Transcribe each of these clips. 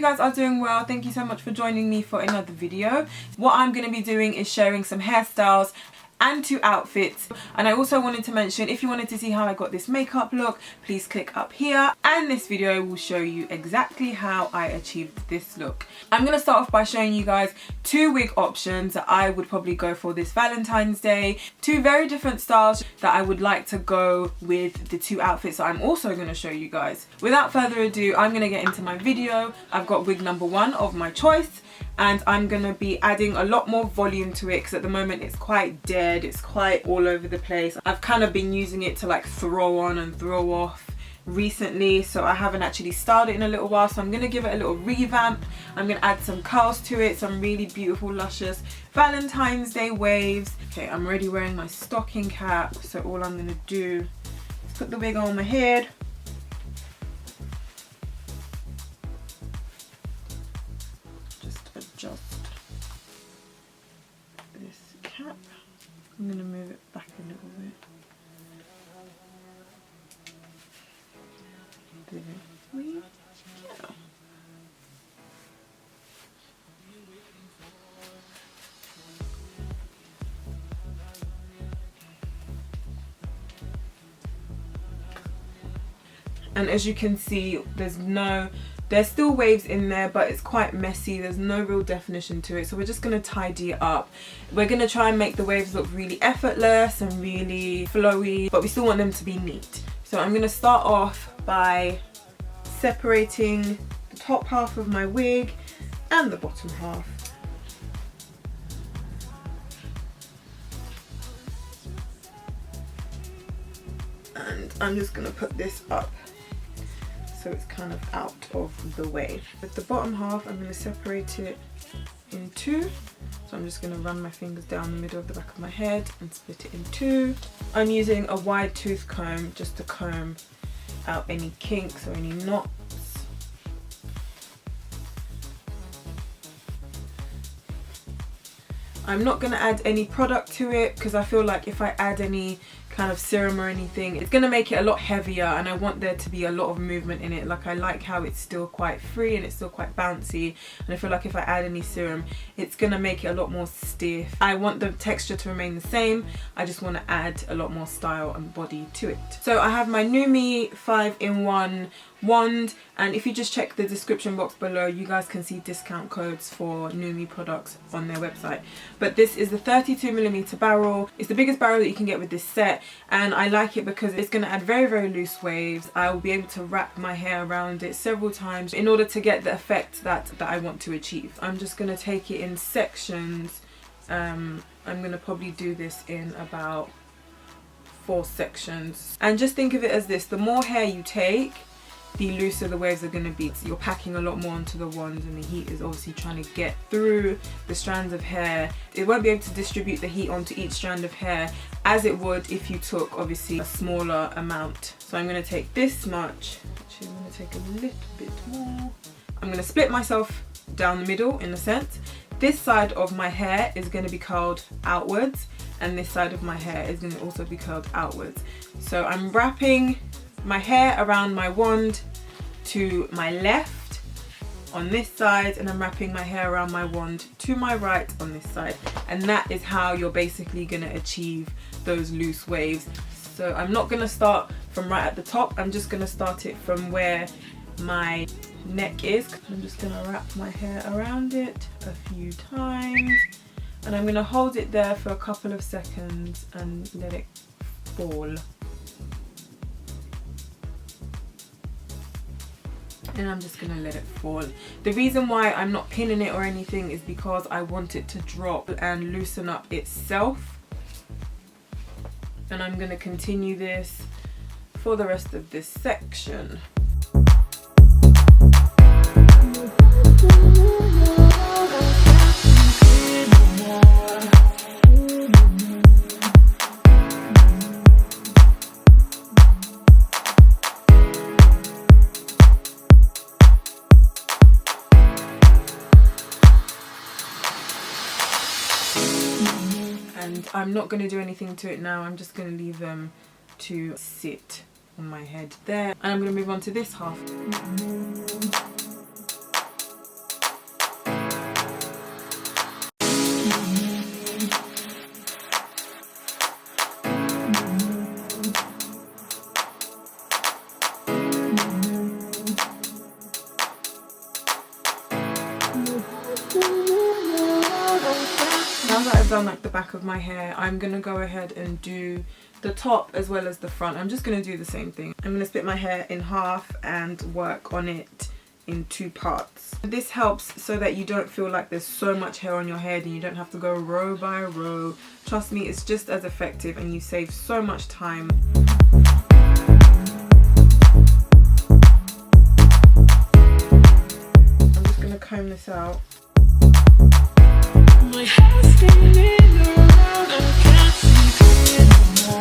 you guys are doing well. Thank you so much for joining me for another video. What I'm going to be doing is sharing some hairstyles and 2 outfits, and I also wanted to mention, if you wanted to see how I got this makeup look, please click up here, and this video will show you exactly how I achieved this look. I'm going to start off by showing you guys 2 wig options that I would probably go for this Valentine's Day, 2 very different styles that I would like to go with the 2 outfits that I'm also going to show you guys. Without further ado, I'm going to get into my video. I've got wig number 1 of my choice, and I'm going to be adding a lot more volume to it because at the moment it's quite dead, it's quite all over the place. I've kind of been using it to like throw on and throw off recently, so I haven't actually styled it in a little while, so I'm going to give it a little revamp. I'm going to add some curls to it, some really beautiful luscious Valentine's Day waves. Okay, I'm already wearing my stocking cap, so all I'm going to do is put the wig on my head. Adjust this cap. I'm going to move it back a little bit. There we go. And as you can see, there's still waves in there, but it's quite messy. There's no real definition to it, so we're just going to tidy it up. We're going to try and make the waves look really effortless and really flowy, but we still want them to be neat. So I'm going to start off by separating the top half of my wig and the bottom half. And I'm just going to put this up so it's kind of out of the way. With the bottom half, I'm going to separate it in 2. So I'm just going to run my fingers down the middle of the back of my head and split it in 2. I'm using a wide tooth comb just to comb out any kinks or any knots. I'm not going to add any product to it because I feel like if I add any kind of serum or anything, it's going to make it a lot heavier, and I want there to be a lot of movement in it. Like, I like how it's still quite free and it's still quite bouncy, and I feel like if I add any serum, it's going to make it a lot more stiff. I want the texture to remain the same, I just want to add a lot more style and body to it. So I have my NuMe 5-in-1 wand, and if you just check the description box below, you guys can see discount codes for NuMe products on their website. But this is the 32mm barrel. It's the biggest barrel that you can get with this set, and I like it because it's going to add very, very loose waves. I will be able to wrap my hair around it several times in order to get the effect that I want to achieve. I'm just going to take it in sections. I'm going to probably do this in about 4 sections. And just think of it as this: the more hair you take, the looser the waves are going to be. So you're packing a lot more onto the wand, and the heat is obviously trying to get through the strands of hair. It won't be able to distribute the heat onto each strand of hair as it would if you took obviously a smaller amount. So I'm going to take this much. Actually, I'm going to take a little bit more. I'm going to split myself down the middle in a sense. This side of my hair is going to be curled outwards, and this side of my hair is going to also be curled outwards. So I'm wrapping my hair around my wand to my left on this side, and I'm wrapping my hair around my wand to my right on this side, and that is how you're basically going to achieve those loose waves. So I'm not going to start from right at the top, I'm just going to start it from where my neck is. I'm just going to wrap my hair around it a few times, and I'm going to hold it there for a couple of seconds and let it fall. And I'm just going to let it fall. The reason why I'm not pinning it or anything is because I want it to drop and loosen up itself. And I'm going to continue this for the rest of this section. And I'm not going to do anything to it now, I'm just going to leave them to sit on my head there. And I'm going to move on to this half. done like the back of my hair, I'm going to go ahead and do the top as well as the front. I'm just going to do the same thing. I'm going to split my hair in half and work on it in 2 parts. This helps so that you don't feel like there's so much hair on your head and you don't have to go row by row. Trust me, it's just as effective and you save so much time. I'm just going to comb this out. My hair's spinning around, I can't see clear anymore.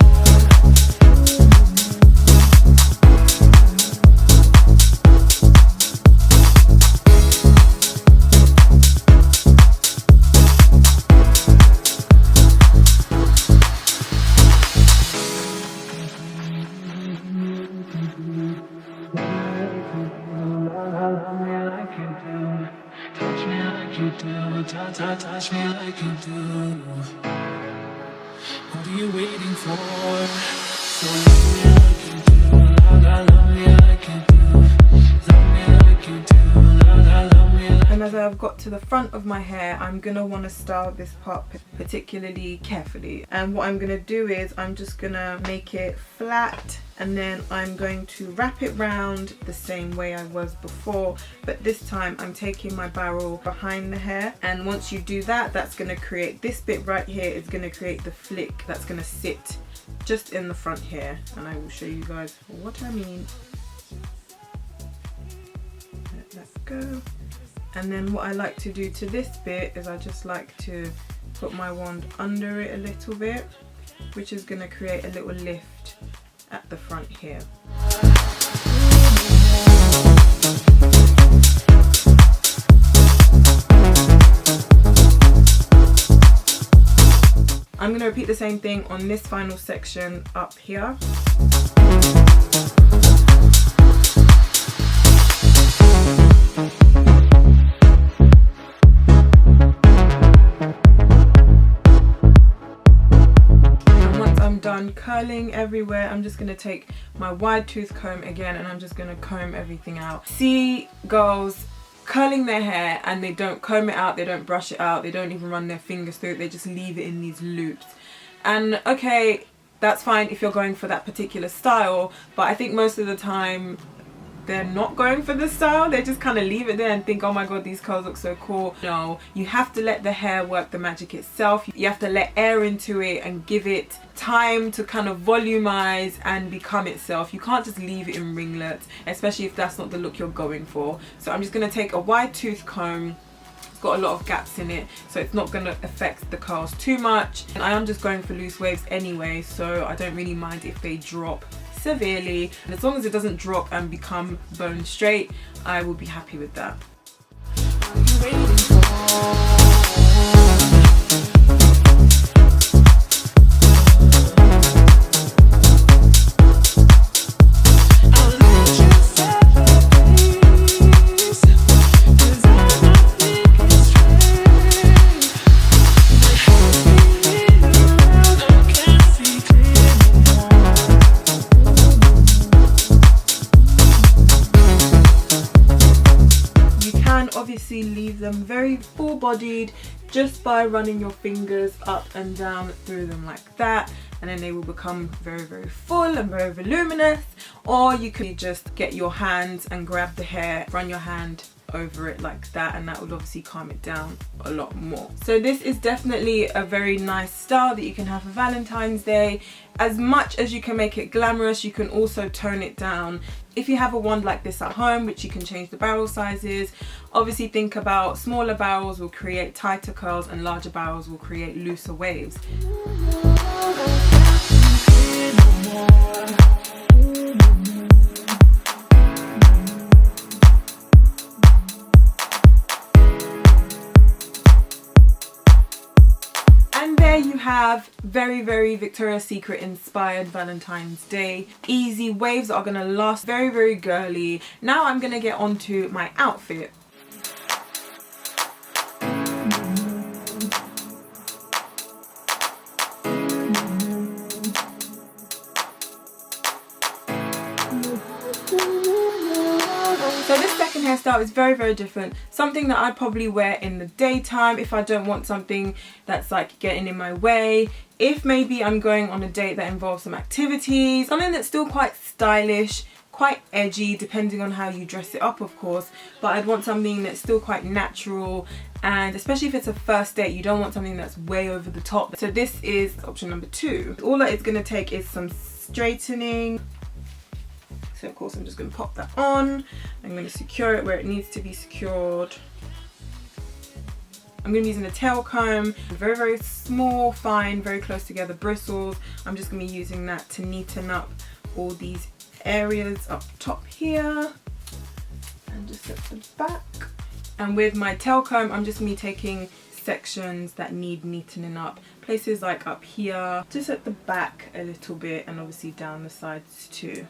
Touch me like you do. What are you waiting for? So love me like you do. Love me like you do. Love me like you do. Love me like. And as I've got to the front of my hair, I'm gonna want to style this part particularly carefully. And what I'm gonna do is I'm just gonna make it flat, and then I'm going to wrap it round the same way I was before, but this time I'm taking my barrel behind the hair, and once you do that, that's going to create this bit right here. It's going to create the flick that's going to sit just in the front here, and I will show you guys what I mean. Let that go. And then what I like to do to this bit is I just like to put my wand under it a little bit, which is going to create a little lift at the front here. I'm going to repeat the same thing on this final section up here. Done curling everywhere, I'm just going to take my wide tooth comb again and I'm just going to comb everything out. See girls curling their hair and they don't comb it out, they don't brush it out, they don't even run their fingers through it, they just leave it in these loops. And okay, that's fine if you're going for that particular style, but I think most of the time they're not going for this style. They just kind of leave it there and think, oh my god, these curls look so cool. No, you have to let the hair work the magic itself. You have to let air into it and give it time to kind of volumize and become itself. You can't just leave it in ringlets, especially if that's not the look you're going for. So I'm just going to take a wide tooth comb. It's got a lot of gaps in it, so it's not going to affect the curls too much. And I am just going for loose waves anyway, so I don't really mind if they drop severely, and as long as it doesn't drop and become bone straight, I will be happy with that. What are you waiting for? Obviously leave them very full-bodied just by running your fingers up and down through them like that, and then they will become very, very full and very voluminous. Or you could just get your hands and grab the hair, run your hand over it like that, and that would obviously calm it down a lot more. So this is definitely a very nice style that you can have for Valentine's Day. As much as you can make it glamorous, you can also tone it down. If you have a wand like this at home, which you can change the barrel sizes, obviously think about smaller barrels will create tighter curls and larger barrels will create looser waves. And there you have very, very Victoria's Secret inspired Valentine's Day. Easy waves that are going to last, very, very girly. Now I'm going to get on to my outfit. So this second hairstyle is very, very different. Something that I'd probably wear in the daytime if I don't want something that's like getting in my way. If maybe I'm going on a date that involves some activities, something that's still quite stylish, quite edgy, depending on how you dress it up, of course, but I'd want something that's still quite natural, and especially if it's a first date, you don't want something that's way over the top. So this is option number 2. All that it's going to take is some straightening. So of course I'm just going to pop that on. I'm going to secure it where it needs to be secured. I'm going to be using a tail comb, very, very small, fine, very close together bristles. I'm just going to be using that to neaten up all these areas up top here, and just at the back. And with my tail comb, I'm just going to be taking sections that need neatening up, places like up here, just at the back a little bit, and obviously down the sides too.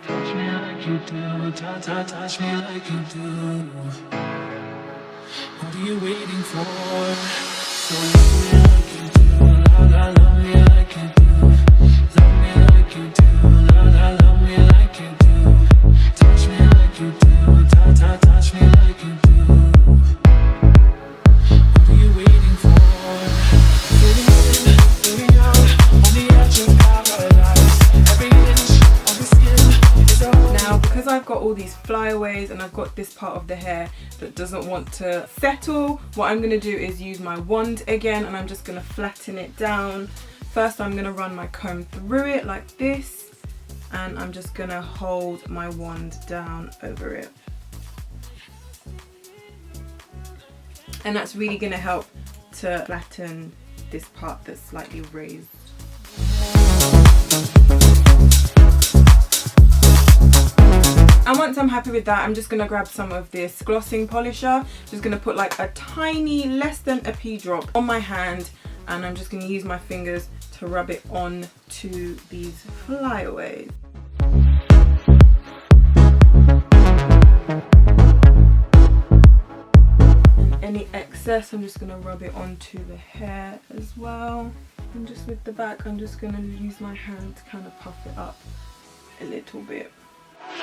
Touch me like you do, touch me like you do. What are you waiting for? So love me like you do, love me like you do. Love me like you do, love me like you do. Touch me like you do, touch me like you do. What are you waiting for? Living out on the edge of paradise. Every inch of the skin is a... Now, because I've got all these flyaways and I've got this part of the hair that doesn't want to settle, what I'm going to do is use my wand again, and I'm just going to flatten it down. First I'm going to run my comb through it like this, and I'm just going to hold my wand down over it. And that's really going to help to flatten this part that's slightly raised. And once I'm happy with that, I'm just going to grab some of this glossing polisher. Just going to put like a tiny, less than a pea drop on my hand, and I'm just going to use my fingers to rub it on to these flyaways. And any excess, I'm just going to rub it onto the hair as well. And just with the back, I'm just going to use my hand to kind of puff it up a little bit. You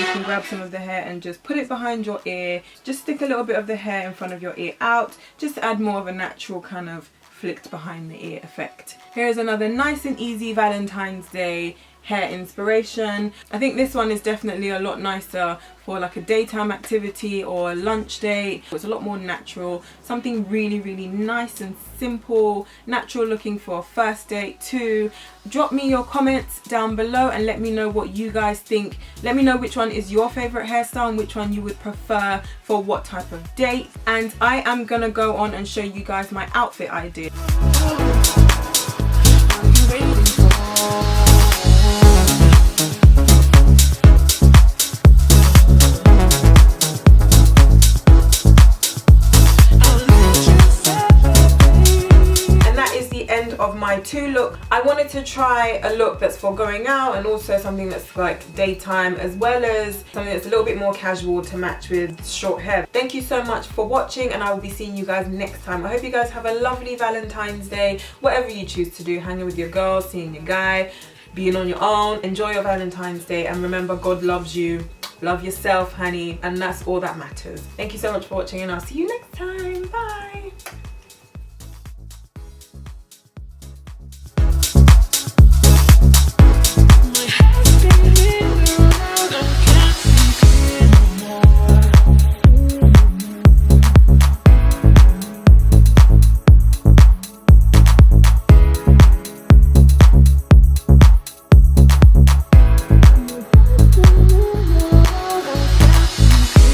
can grab some of the hair and just put it behind your ear. Just stick a little bit of the hair in front of your ear out, just to add more of a natural kind of flicked behind the ear effect. Here's another nice and easy Valentine's Day hair inspiration. I think this one is definitely a lot nicer for like a daytime activity or a lunch date. It's a lot more natural, something really, really nice and simple, natural looking for a first date too. Drop me your comments down below and let me know what you guys think. Let me know which one is your favorite hairstyle and which one you would prefer for what type of date. And I am gonna go on and show you guys my outfit idea. Of my 2 look. I wanted to try a look that's for going out and also something that's like daytime, as well as something that's a little bit more casual to match with short hair. Thank you so much for watching, and I will be seeing you guys next time. I hope you guys have a lovely Valentine's Day, whatever you choose to do, hanging with your girls, seeing your guy, being on your own. Enjoy your Valentine's Day, and remember, God loves you. Love yourself, honey, and that's all that matters. Thank you so much for watching, and I'll see you next time. Bye.